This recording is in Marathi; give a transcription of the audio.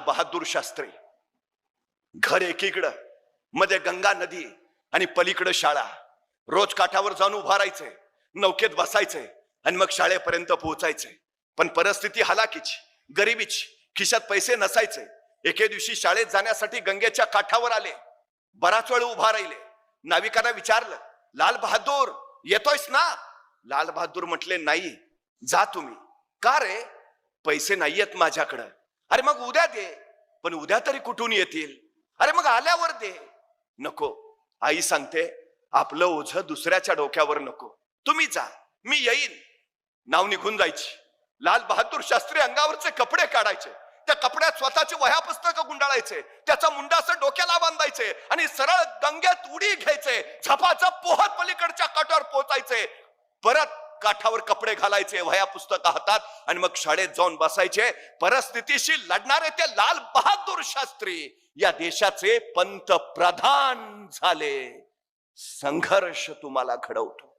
बहादूर शास्त्री, घर एकीकडं, मध्ये गंगा नदी आणि पलीकडं शाळा. रोज काठावर जाऊन उभा राहायचे, नौकेत बसायचे आणि मग शाळेपर्यंत पोहोचायचे. पण परिस्थिती हलाखीची, गरिबीची, खिशात पैसे नसायचे. एके दिवशी शाळेत जाण्यासाठी गंगेच्या काठावर आले. बराच वेळ उभा राहिले. नाविकांना विचारलं, लाल बहादूर येतोयस ना? लाल बहादूर म्हटले, नाही, जा तुम्ही. का रे? पैसे नाहीयेत माझ्याकडं. अरे मग उद्या दे. पण उद्या तरी कुठून येतील? अरे मग आल्यावर दे. नको, आई सांगते, आपलं ओझं दुसऱ्याच्या डोक्यावर नको, तुम्ही जा, मी येईन. नाव निघून जायची. लाल बहादूर शास्त्री अंगावरचे कपडे काढायचे, त्या कपड्यात स्वतःची वह्या पुस्तकं गुंडाळायचे, त्याचा मुंडा असं डोक्याला बांधायचे आणि सरळ गंगेत उडी घ्यायचे. झपाझप पोहत पलीकडच्या काठावर पोहोचायचे. परत काठावर कपडे घालायचे, वह्या पुस्तकं हातात, आणि मग शाळेत जाऊन बसायचे. परिस्थितीशी लढणारे ते लाल बहादूर शास्त्री या देशाचे पंतप्रधान झाले. संघर्ष तुम्हाला घडवतो.